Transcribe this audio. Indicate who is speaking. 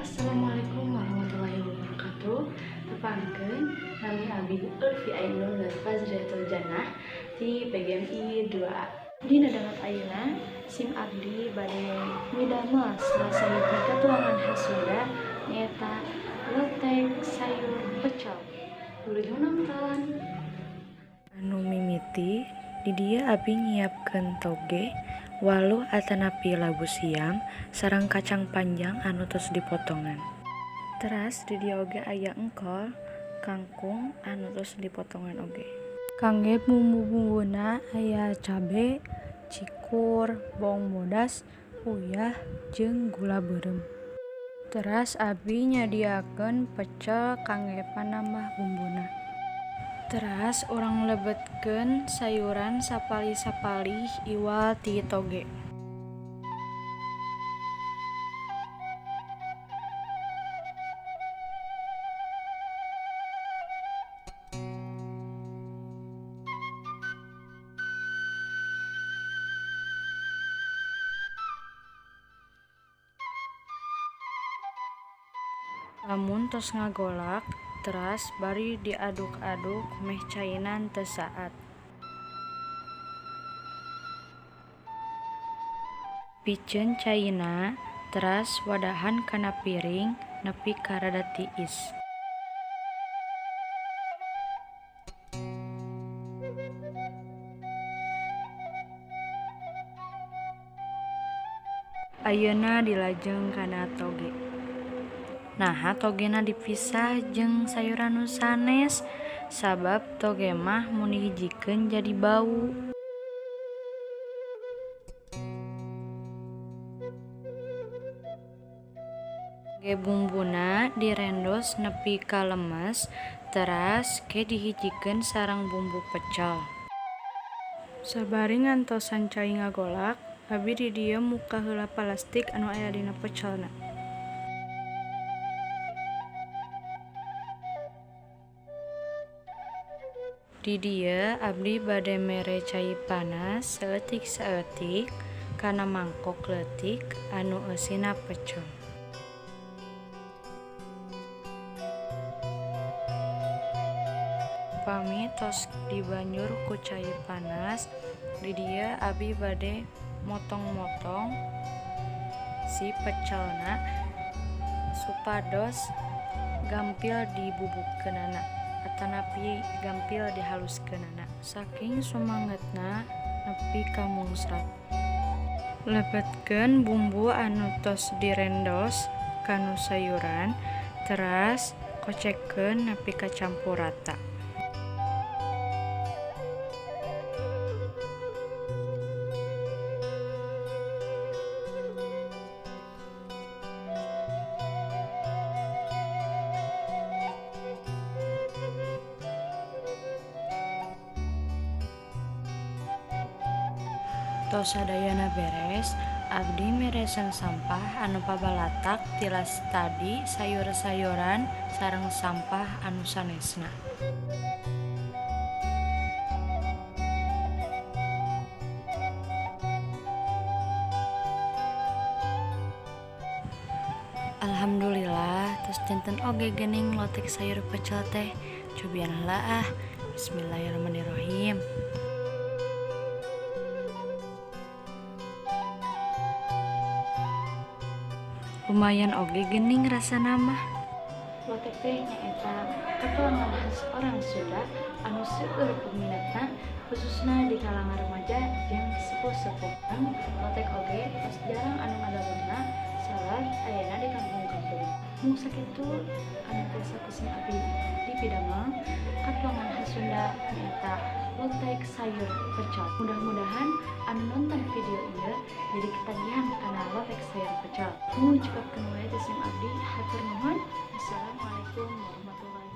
Speaker 1: Assalamualaikum warahmatullahi wabarakatuh. Tepangkeun nami Abi Ulfi Ainun dan Fazriatul Jannah di PGMI 2A. Dina dangat ayeuna sim abdi bade midamel Selasa hiji katuangan Hasunda nyaeta lotek sayur pecel. Tuluy nonton.
Speaker 2: Anu mimiti di dia abi nyiapkeun toge, waluh atanapi labu siam, sareng kacang panjang anu tos dipotongan. Teras di dia oge aya engkol, kangkung anu tos dipotongan oge. Kangge bumbu-bumbuna aya cabe, cikur, bawang bodas, uyah, jeung gula beureum. Teras abi nyadiakeun pecel kangge panambah bumbuna. Teras urang lebetkeun sayuran sapalih-sapalih iwal ti toge. Lamun tos ngagolak, teras bari diaduk-aduk meh cainan teu saat. Piceun caina, teras wadahan kana piring nepi ka rada tiis. Ayeuna dilajeng kana toge. Nah, togena dipisah jeung sayuran nu sanes, sabab toge mah mun dihijikeun jadi bau. Ge bumbuna direndos nepi ka lemes, teras ke dihijikeun sareng bumbu pecel. Sabari ngantosan cai ngagolak, abi di dieu muka heula plastik anu aya dina pecelna. Di dieu abdi bade mere cai panas saeutik-saeutik kana mangkok leutik anu eusina pecel. Upami tos dibanjur ku cai panas, di dieu abi bade motong-motong si pecelna supados gampil dibubukkeunana atanapi gampil dihaluskeunana. Saking sumangetna nepi ka mungsrat. Lebetkeun bumbu anu tos direndos kanu sayuran, teras kocekkeun nepi ka campur rata. Tos sadayana beres, abdi mereseng sampah anu pabalatak tilas tadi sayur-sayuran sareng sampah anu sanesna. Alhamdulillah, tos janten oge geuning lotek sayur pecel teh. Cobian heula ah. Bismillahirrahmanirrahim. Lumayan oge geuning rasana mah.
Speaker 1: Lotek teh nyaeta katuangan khas orang Sunda anu seueur peminatna khususna di kalangan remaja jeung sepuh-sepuh. Lotek oge tos jarang anu ngadolonna salah ayana di kampung-kampung. Mung sakitu anu tiasa kusim abdi dipidamel katuangan khas Sunda nyaeta lotek sayur pecel. Mudah-mudahan anu nonton video ieu jadi ketagihan kana lotek sayur pecel. Ngucapkeun wae sim abdi hatur nuhun. Assalamualaikum warahmatullahi wabarakatuh.